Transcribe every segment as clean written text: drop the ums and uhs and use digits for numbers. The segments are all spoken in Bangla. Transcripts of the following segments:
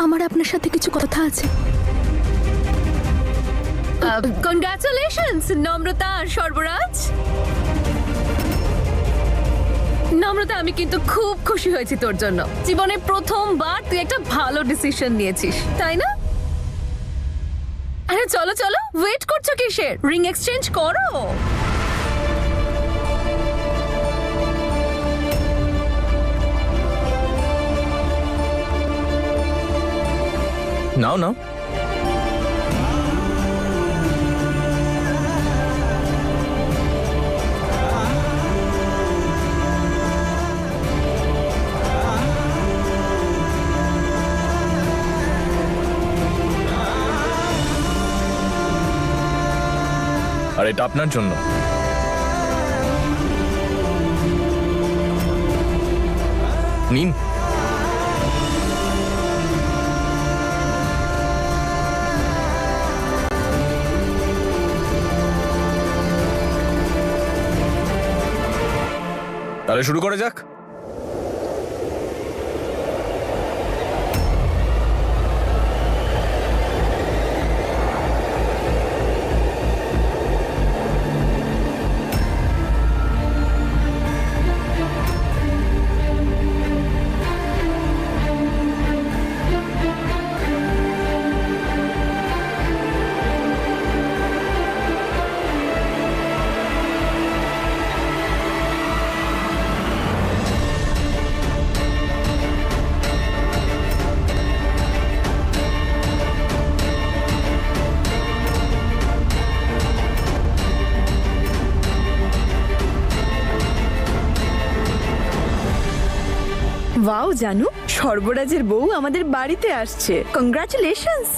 আমার আপনার সাথে কিছু কথা আছে। কনগ্রাচুলেশনস নম্রতা আর সর্বরাজ। নম্রতা, আমি কিন্তু খুব খুশি হয়েছি তোর জন্য। জীবনে প্রথমবার তুই একটা ভালো ডিসিশন নিয়েছিস, তাই না? আরে চলো চলো, ওয়েট করছো কিসের? রিং এক্সচেঞ্জ করো। নাও নাও। আর এটা আপনার জন্য। নিন। তাহলে শুরু করা যাক। ওয়াও জানু, সর্বরাজের বউ আমাদের বাড়িতে আসছে। কংগ্রাচুলেশনস।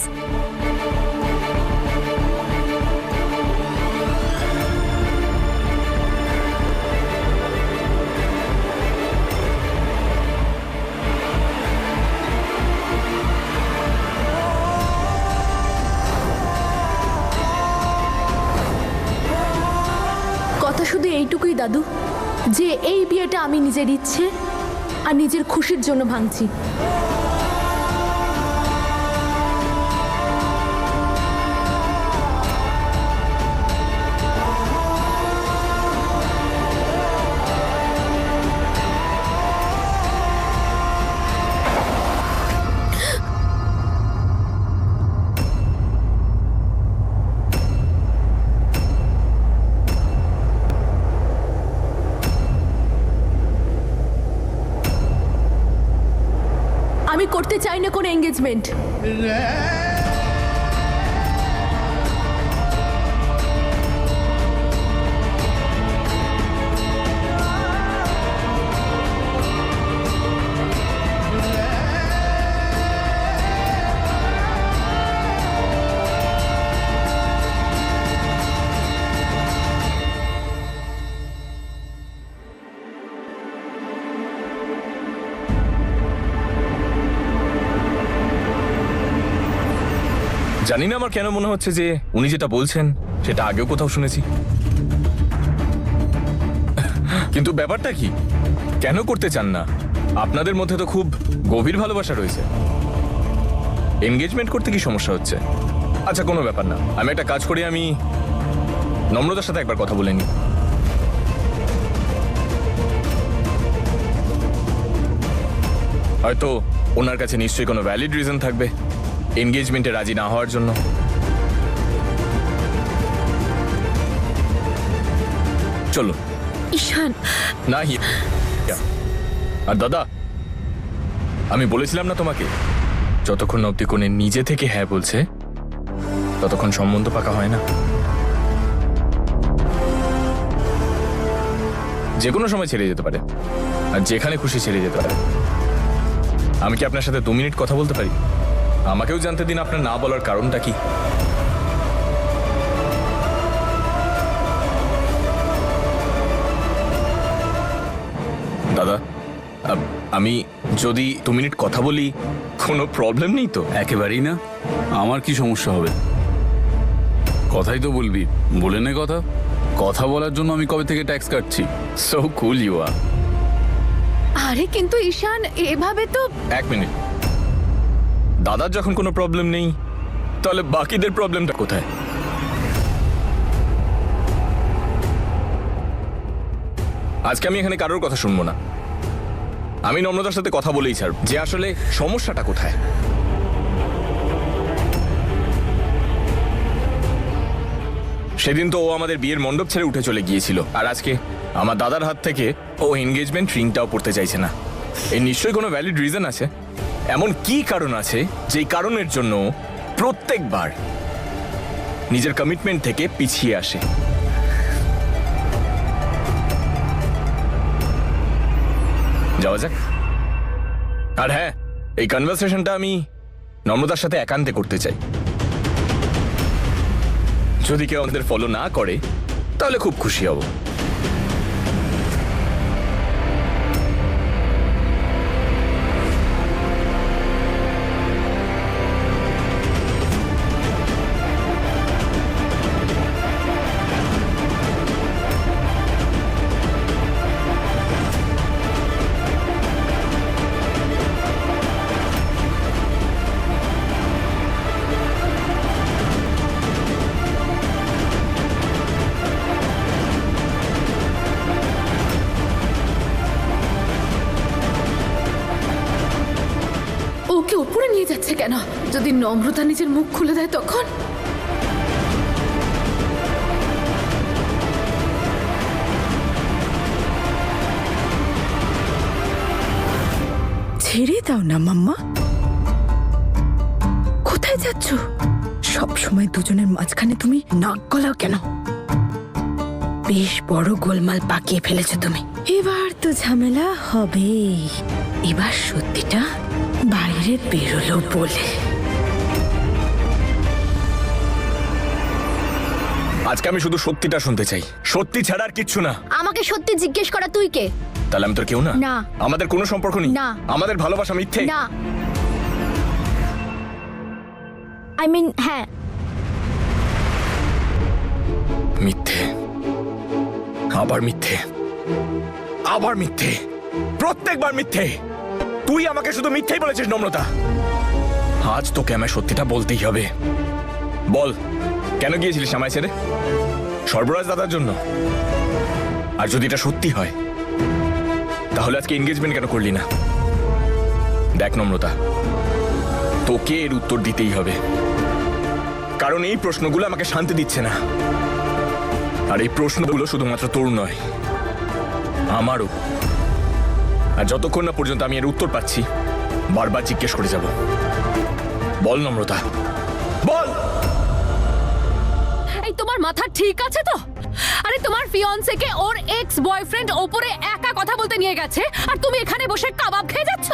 কথা শুধু এইটুকুই দাদু, যে এই বিয়েটা আমি নিজের ইচ্ছে আর নিজের খুশির জন্য ভাঙছি। আমি করতে চাই না কোনো এঙ্গেজমেন্ট। জানি না আমার কেন মনে হচ্ছে যে উনি যেটা বলছেন সেটা আগেও কোথাও শুনেছি। কিন্তু ব্যাপারটা কি, কেন করতে চান না? আপনাদের মধ্যে তো খুব গভীর ভালোবাসা রয়েছে। এনগেজমেন্ট করতে কি সমস্যা হচ্ছে? আচ্ছা, কোনো ব্যাপার না, আমি একটা কাজ করি, আমি নম্রতার সাথে একবার কথা বলে নিই। হয়তো ওনার কাছে নিশ্চয়ই কোনো ভ্যালিড রিজন থাকবে এনগেজমেন্টে রাজি না হওয়ার জন্য। চলো। ঈশান, না আর দাদা, আমি বলেছিলাম না তোমাকে, যতক্ষণ অব্দি কোণে নিজে থেকে হ্যাঁ বলছে ততক্ষণ সম্বন্ধ পাকা হয় না। যে কোনো সময় ছেড়ে যেতে পারে, আর যেখানে খুশি ছেড়ে যেতে পারে। আমি কি আপনার সাথে 2 মিনিট কথা বলতে পারি? আমাকেও জানতে দিন আপনার না বলার কারণটা কি। দাদা, আমি যদি 2 মিনিট কথা বলি কোনো প্রবলেম নেই তো? একেবারেই না। আমার কি সমস্যা হবে? কথাই তো বলবি, বলে নে কথা। কথা বলার জন্য আমি কবে থেকে ট্যাক্স কাটছি। So cool you are. আরে কিন্তু ঈশান, এভাবে তো। 1 মিনিট দাদার যখন কোনো প্রবলেম নেই তাহলে বাকিদের প্রবলেমটা কোথায়? আজকে আমি এখানে কারোর কথা শুনবো না। আমি নম্রতার সাথে কথা বলেই ছাড়ব যে আসলে সমস্যাটা কোথায়। সেদিন তো ও আমাদের বিয়ের মণ্ডপ ছেড়ে উঠে চলে গিয়েছিল, আর আজকে আমার দাদার হাত থেকে ও এনগেজমেন্ট রিংটাও পড়তে চাইছে না। এর নিশ্চয়ই কোনো ভ্যালিড রিজন আছে। এমন কি কারণ আছে যেই কারণের জন্য ও প্রত্যেকবার নিজের কমিটমেন্ট থেকে পিছিয়ে আসে? যাওয়া যাক। আর হ্যাঁ, এই কনভারসেশনটা আমি নম্রতার সাথে একান্তে করতে চাই। যদি কেউ আমাদের ফলো না করে তাহলে খুব খুশি হব। ওকে উপরে নিয়ে যাচ্ছে কেন? যদি নম্রতা নিজের মুখ খুলে দেয় তখন? ছেড়ে দাও না মাম্মা। কোথায় যাচ্ছ? সব সময় দুজনের মাঝখানে তুমি নাক গলাও কেন? বেশ বড় গোলমাল পাকিয়ে ফেলেছো তুমি। এবার তো ঝামেলা হবেই। এবার সত্যিটা বাইরে বেরোলো বলে। আজকে আমি শুধু সত্যিটা শুনতে চাই, সত্যি ছাড়া আর কিচ্ছু না। আমাকে সত্যি জিজ্ঞেস করা তুই কে? তাহলে আমি তোর কেউ না? না। আমাদের কোনো সম্পর্ক নেই? না। আমাদের ভালোবাসা মিথ্যে? না, আই মিন হ্যাঁ। মিথ্যে, আবার মিথ্যে, আবার মিথ্যে, প্রত্যেকবার মিথ্যে। তুই আমাকে শুধু মিথ্যেই বলেছিস নম্রতা। আজ তোকে আমায় সত্যিটা বলতেই হবে। বল, কেন গিয়েছিলিস আমায় ছেড়ে? সর্বরাজ দাদার জন্য? আর যদি এটা সত্যি হয় তাহলে আজকে এনগেজমেন্ট কেন করলি না? দেখ নম্রতা, তোকে এর উত্তর দিতেই হবে, কারণ এই প্রশ্নগুলো আমাকে শান্তি দিচ্ছে না। আর এই প্রশ্নগুলো শুধুমাত্র তোর নয়, আমারও। আর যতক্ষণ না পর্যন্ত আমি এর উত্তর পাচ্ছি বারবার জিজ্ঞেস করে যাব। বল নম্রতা, বল। এই তোমার মাথা ঠিক আছে তো? আরে তোমার ফিয়ন্সেকে ওর এক্স বয়ফ্রেন্ড ওপরে একা কথা বলতে নিয়ে গেছে, আর তুমি এখানে বসে কাবাব খেয়ে যাচ্ছ।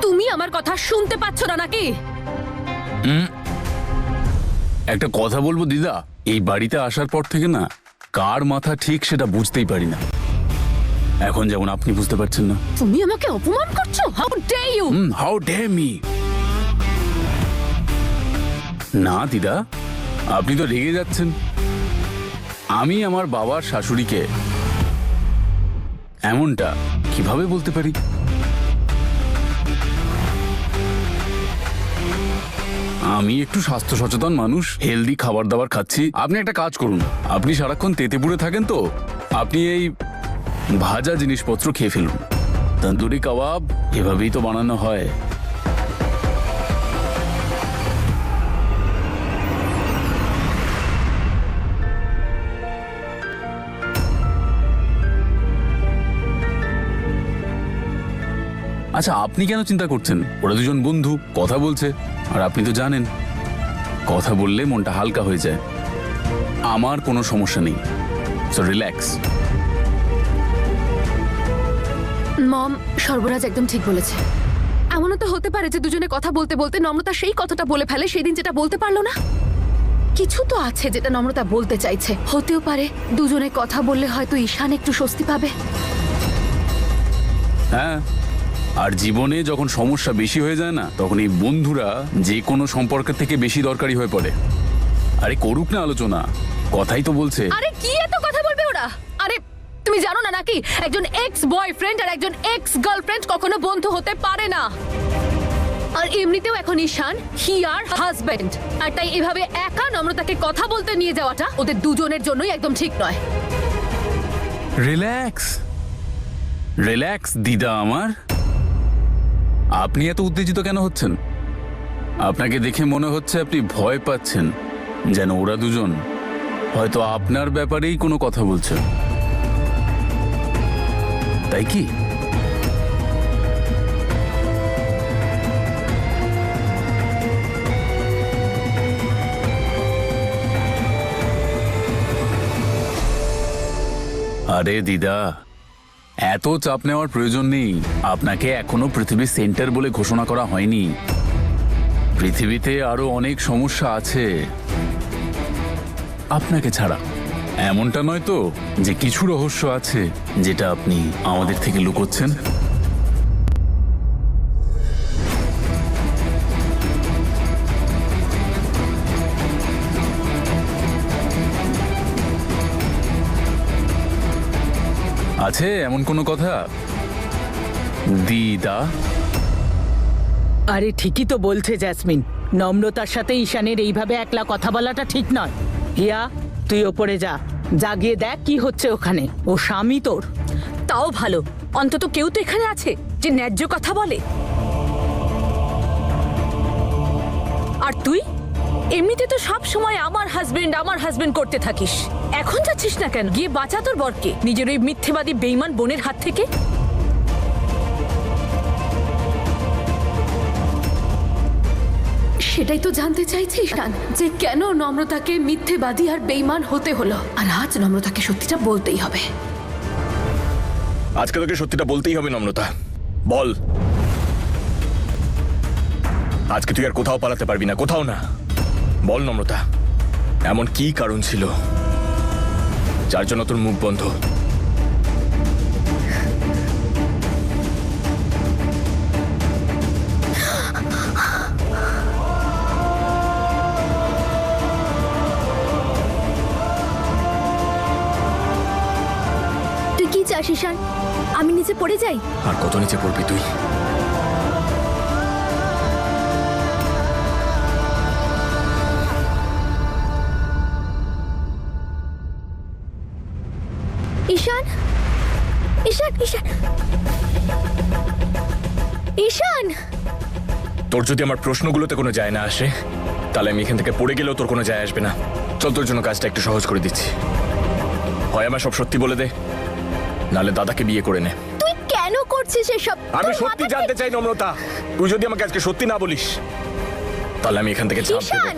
তুমি আমার কথা শুনতে পাচ্ছ না নাকি? একটা কথা বলবো দিদা, এই বাড়িতে আসার পর থেকে না কার মাথা ঠিক সেটা বুঝতেই পারি না। এখন যেমন আপনি বুঝতে পারছেন না। তুমি আমাকে অপমান করছো? How dare you! How dare me! না দিদা, আপনি তো রেগে যাচ্ছেন। আমি আমার বাবার শাশুড়িকে এমনটা কিভাবে বলতে পারি? আমি একটু স্বাস্থ্য সচেতন মানুষ, হেলদি খাবার দাবার খাচ্ছি। আপনি একটা কাজ করুন, আপনি সারাক্ষণ তেতেপুরে থাকেন তো, আপনি এই ভাজা জিনিসপত্র খেয়ে ফেলুন। তন্দুরি কাবাব এভাবেই তো বানানো হয়। আচ্ছা, আপনি কেন চিন্তা করছেন? ওরা দুজন বন্ধু, কথা বলছে, আর আপনি তো জানেন কথা বললে মনটা হালকা হয়ে যায়। আমার কোনো সমস্যা নেই, সো রিল্যাক্স। মম, সর্বরাজ একদম ঠিক বলেছে। এমনও তো হতে পারে যে দুজনে কথা বলতে বলতে নম্রতা সেই কথাটা বলে ফেলে সেদিন যেটা বলতে পারলো না। কিছু তো আছে যেটা নম্রতা বলতে চাইছে। হতেও পারে দুজনে কথা বললে হয়তো ঈশান একটু স্বস্তি পাবে। হ্যাঁ, আর জীবনে যখন সমস্যা বেশি হয়ে যায় না, তখন এই বন্ধুরা যে কোনো সম্পর্কের থেকে বেশি দরকারি হয়ে পড়ে। আরে করুক না আলোচনা, কথাই তো বলছে। আরে কি এত কথা বলবে ওরা? আরে তুমি জানো না নাকি একজন এক্স বয়ফ্রেন্ড আর একজন এক্স গার্লফ্রেন্ড কখনো বন্ধু হতে পারে না। আর এমনিতেও এখন ঈশান হি আর হাজবেন্ড, আর তাই এভাবে একা নম্রতাকে কথা বলতে নিয়ে যাওয়াটা ওদের দুজনের জন্যই একদম ঠিক নয়। রিল্যাক্স রিল্যাক্স দিদা আমার। আপনি এত উত্তেজিত কেন হচ্ছেন? আপনাকে দেখে মনে হচ্ছে আপনি ভয় পাচ্ছেন, যেন ওরা দুজন হয়তো আপনার ব্যাপারেই কোনো কথা বলছে, তাই কি? আরে দিদা, এত চাপ নেওয়ার প্রয়োজন নেই। আপনাকে এখনো পৃথিবীর সেন্টার বলে ঘোষণা করা হয়নি। পৃথিবীতে আরো অনেক সমস্যা আছে আপনাকে ছাড়া। এমনটা নয় তো যে কিছু রহস্য আছে যেটা আপনি আমাদের থেকে লুকোচ্ছেন? আছে এমন কোনো কথা দিদা? আরে ঠিকই তো বলছে জ্যাসমিন, নম্রতার সাথে ঈশানের এইভাবে একলা কথা বলাটা ঠিক নয়। হিয়া, তুই ওপরে যা, যা গিয়ে দেখ কি হচ্ছে ওখানে। ও স্বামী তোর। তাও ভালো, অন্তত কেউ তো এখানে আছে যে ন্যায্য কথা বলে। আর তুই এমনিতে তো সব সময় আমার হাজবেন্ড করতে থাকিস। এখন যাচ্ছিস না কেন? গিয়ে বাঁচা তোর বরকে নিজের ওই মিথ্যেবাদী বেঈমান বোনের হাত থেকে। সেটাই তো জানতে চাইছি ঈশান, যে কেন নম্রতাকে মিথ্যেবাদী আর বেইমান হতে হলো। আর আজ নম্রতাকে সত্যিটা বলতেই হবে। আজকে তোকে সত্যিটা বলতেই হবে নম্রতা। বল, আজকে তুই আর কোথাও পালাতে পারবি না, কোথাও না। বল নম্রতা, এমন কি কারণ ছিল যার জন্য তোর মুখ বন্ধ? তুই কি চাস ঈশান? আমি নিচে পড়ে যাই? আর কত নিচে পড়বি তুই? ঈশান, ঈশান, ঈশান, ঈশান! তোর যদি আমার প্রশ্নগুলোতে কোনো যায় না আসে, তাহলে আমি এখান থেকে পড়ে গেলেও তোর কোনো যায় আসবে না। চল, তোর জন্য কাজটা একটু সহজ করে দিচ্ছি। হয় আমার সব সত্যি বলে দে, নাহলে দাদাকে বিয়ে করে নে। তুই কেন করছিস এসব? আমি সত্যি জানতে চাই নম্রতা। তুই যদি আমাকে আজকে সত্যি না বলিস, তাহলে আমি এখান থেকে ঝাঁপ দেব। ঈশান,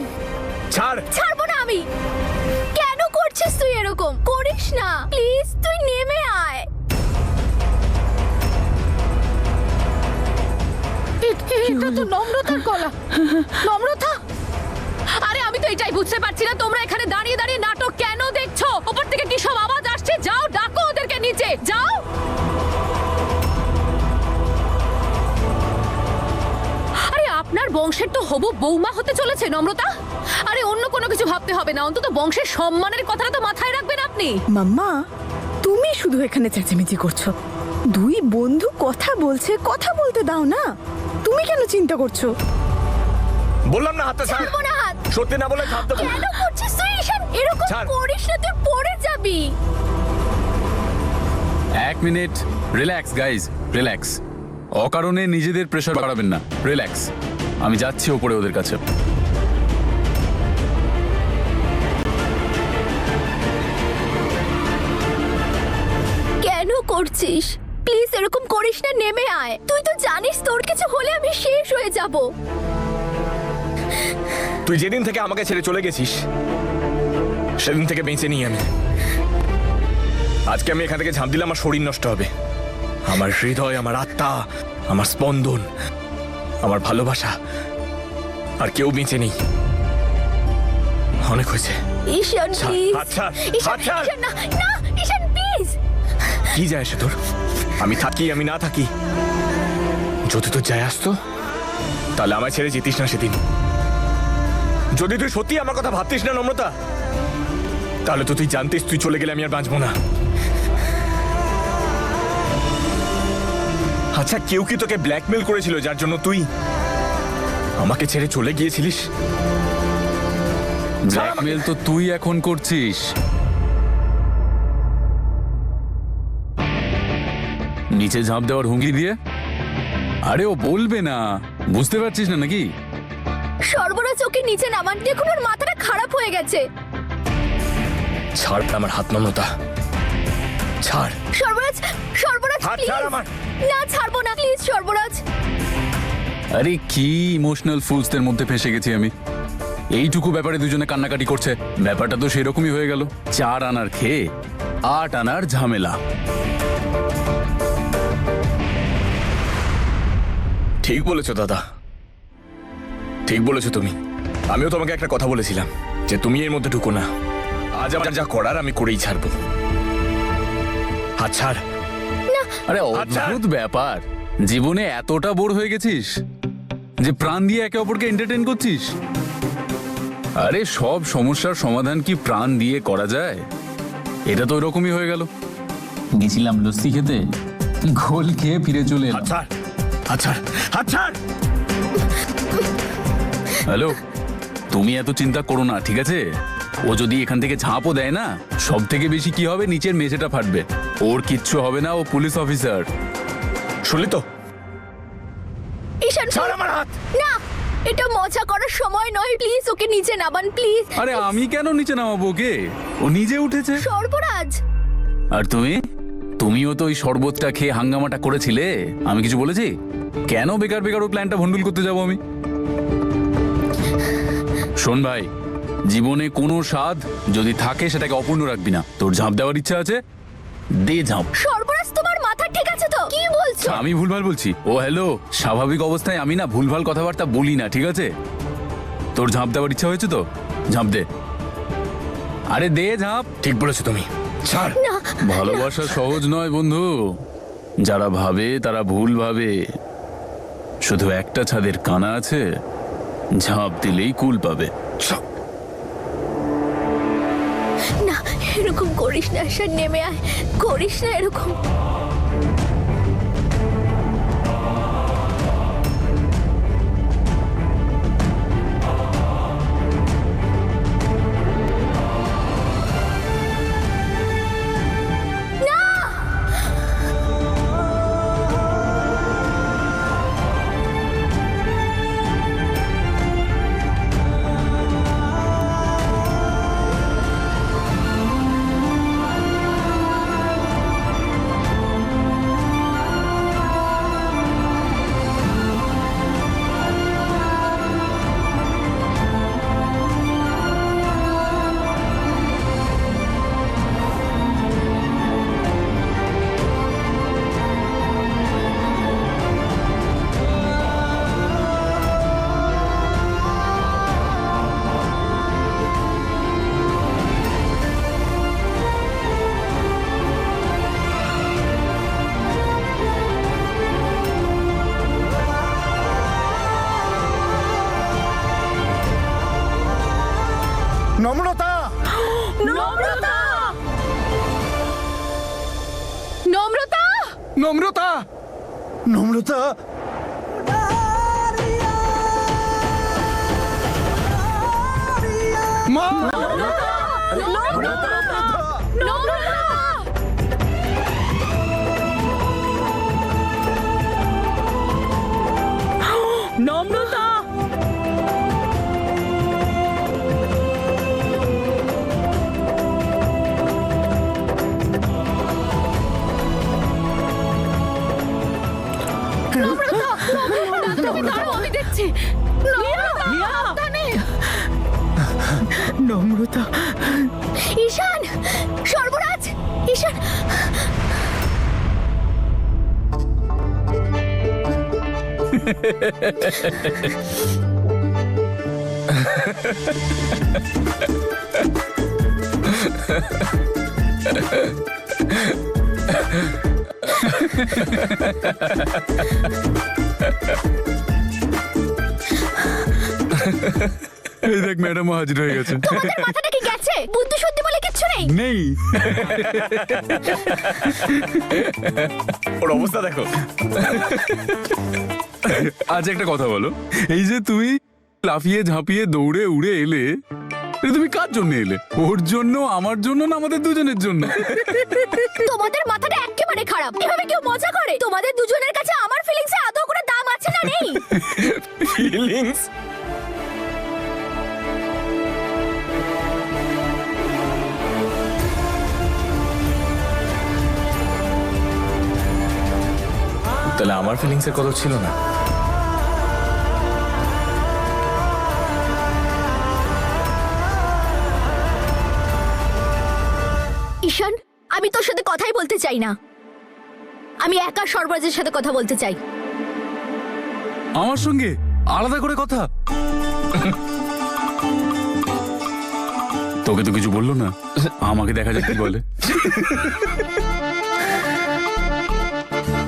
ছাড়। ছাড়বো না আমি। কেন করছিস তুই এরকম? করিস না প্লিজ, তুই নেমে আয়। এটা তো নম্রতার গলা। নম্রতা! আরে আমি তো এটাই বুঝতে পারছি না, তোমরা এখানে দাঁড়িয়ে দাঁড়িয়ে নাটক কেন দেখছো? উপর থেকে কি সব আওয়াজ আসছে? যাও, ডাকো ওদেরকে নিচে, যাও। আরে আপনার বংশের তো হবু বৌমা হতে চলেছে নম্রতা। আরে অন্য কোনো কিছু ভাবতে হবে না, অন্তত বংশের সম্মানের কথাটা তো মাথায় রাখবেন আপনি। মাম্মা, তুমি শুধু এখানে চেঁচামেচি করছো। দুই বন্ধু কথা বলছে, কথা বলতে দাও না। তুমি কেন চিন্তা করছো? বললাম না হাতটা ছাড়। ছাড়বো না হাত। সত্যি না বলে ঝাঁপ দেবো। কেন করছিস তুই ঈশান? এরকম ছাড়। করিস না, তুই পড়ে যাবি। এক মিনিট, রিল্যাক্স গাইজ, রিল্যাক্স। অকারণে নিজেদের প্রেশার বাড়াবেন না, রিল্যাক্স। আমি যাচ্ছি ওপরে ওদের কাছে। কেন করছিস? প্লিজ এরকম করিস না, নেমে আয়। তুই তো জানিস তোর কিছু হলে আমি শেষ হয়ে যাব। তুই যেদিন থেকে আমাকে ছেড়ে চলে গেছিস, সেদিন থেকে বেঁচে নিই আমি। আজকে আমি এখান থেকে ঝাঁপ দিলে আমার শরীর নষ্ট হবে। আমার হৃদয়, আমার আত্মা, আমার স্পন্দন, আমার ভালোবাসা, আর কেউ বেঁচে নেই। অনেক হয়েছে। ঈশান প্লিজ। আচ্ছা, ঈশান, আচ্ছা। ঈশান, না না, ঈশান প্লিজ। কি যায় আসে তোর? আমি থাকি, আমি না থাকি, যদি তোর যায় আসতো, তাহলে আমায় ছেড়ে যেতিস না সেদিন। যদি তুই সত্যি আমার কথা ভাবতিস না নম্রতা, তাহলে তো তুই জানতিস তুই চলে গেলে আমি আর বাঁচবো না। আচ্ছা কেউ কি তোকে ব্ল্যাকমেল করেছিল যার জন্য তুই আমাকে ছেড়ে চলে গিয়েছিলিস? ব্ল্যাকমেল তো তুই এখন করছিস। নিচে ঝাঁপ দেওয়ার হুমকি দিয়ে। আরে ও বলবে না, বুঝতে পারছিস না নাকি? সর্বরাজ ওকে নিচে নামান, দেখুন ওর মাথাটা খারাপ হয়ে গেছে। ছাড় আমার হাত, নম্রতা ছাড়। সর্বরাজ, সর্বরাজ হাত প্লিজ। ছাড় আমার। না ছাড়বো না, প্লিজ সর্বরাজ। আরে কি ইমোশনাল ফুলসদের মধ্যে ফেসে গেছি আমি। এইটুকু ব্যাপারে দুজনে কান্নাকাটি করছে। ব্যাপারটা তো সেরকমই হয়ে গেল। 4 আনার খেয়ে 8 আনার ঝামেলা। ঠিক বলেছো দাদা, ঠিক বলেছো তুমি। আমিও তোমাকে একটা কথা বলেছিলাম যে তুমি এর মধ্যে ঢুকো না। আজ আমার যা করার আমি করেই ছাড়বো। হাত ছাড়। আরে আচ্ছা। অদ্ভুত ব্যাপার, জীবনে এতটা বোর হয়ে গেছিস যে প্রাণ দিয়ে একে অপরকে এন্টারটেইন করছিস। আরে সব সমস্যার সমাধান কি প্রাণ দিয়ে করা যায়? এটা তো ওরকমই হয়ে গেল। গেছিলাম লস্যি খেতে, ঘোল খেয়ে ফিরে চলে এলাম। হাত ছাড়, হাত ছাড়, হাত ছাড়। হ্যালো, তুমি এত চিন্তা করো না, ঠিক আছে? ও যদি এখান থেকে ঝাঁপও দেয় না, সব থেকে বেশি কি হবে, নিচের মেঝেটা ফাটবে। ওর কিচ্ছু হবে না, ও পুলিশ অফিসার। শুনলি তো? ঈশান ছাড় আমার হাত। না, এটা মজা করার সময় নয়, প্লিজ ওকে নিচে নামান প্লিজ। আরে আমি কেন নিচে নামাবো ওকে? ও নিজে উঠেছে। সর্বরাজ, আর তুমিও তো ওই শরবতটা খেয়ে হাঙ্গামাটা করেছিলে। আমি কিছু বলেছি? কেন বেকার বেকার ওর প্ল্যানটা ভন্ডুল করতে যাবো আমি? শোন ভাই, জীবনে কোনো স্বাদ যদি থাকে সেটাকে অপূর্ণ রাখবি না। তোর ঝাঁপ দেওয়ার ইচ্ছা আছে, দে ঝাঁপ। সর্বরাজ তোমার মাথা ঠিক আছে তো? কি বলছো? আমি ভুলভাল বলছি? ও হ্যালো, স্বাভাবিক অবস্থায় আমি না ভুলভাল কথাবার্তা বলি না, ঠিক আছে? তোর ঝাঁপ দেওয়ার ইচ্ছা হয়েছে তো ঝাঁপ দে। আরে দে ঝাঁপ। ঠিক বলেছো তুমি, ছাড়। না, ভালোবাসা সহজ নয় বন্ধু। যারা ভাবে তারা ভুল ভাবে। শুধু একটা ছাদের কানা আছে, ঝাঁপ দিলেই কুল পাবে। ছাড়। না, এরকম করিস না ঈশান, নেমে আয়। করিস না এরকম। নম্রতা, নম্রতা! নম্রতা! নম্রতা, নম্রতা। মা! নম্রতা! তুমি দাঁড়াও, আমি দেখছি। নম্রতা! ঈশান, সর্বরাজ, ঈশান। এই দেখ ম্যাডামও হাজির হয়ে গেছে। তোমাদের মাথাটা কি গেছে? বুদ্ধি শুদ্ধি বলে কিছু কিচ্ছু নেই। নেই। ওর অবস্থা দেখো। আজ একটা কথা বলো, এই যে তুমি লাফিয়ে ঝাঁপিয়ে দৌড়ে উড়ে এলে, এটা তুমি কার জন্য এলে? ওর জন্য, আমার জন্য, না আমাদের দুজনের জন্য? তোমাদের মাথাটা একেবারে খারাপ। এভাবে কেউ মজা করে? তোমাদের দুজনের কাছে আমার ফিলিংস এর আদৌ কোনো দাম আছে না নেই? ফিলিংস? তাহলে আমার ফিলিংস এর কথা ছিল না? ঈশান, আমি তোর সাথে কথাই বলতে চাই না। আমি একা সর্বরাজের সাথে কথা বলতে চাই। আমার সঙ্গে আলাদা করে কথা? তোকে তো কিছু বললো না, আমাকে দেখা যাক কি বলে।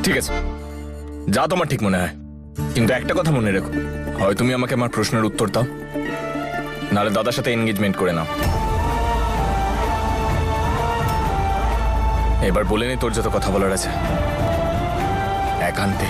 ঠিক আছে, যা তোমার ঠিক মনে হয়, কিন্তু একটা কথা মনে রেখো, হয় তুমি আমাকে আমার প্রশ্নের উত্তর দাও, নাহলে দাদার সাথে এনগেজমেন্ট করে নাও। এবার বলে নি তোর যত কথা বলার আছে, একান্তে।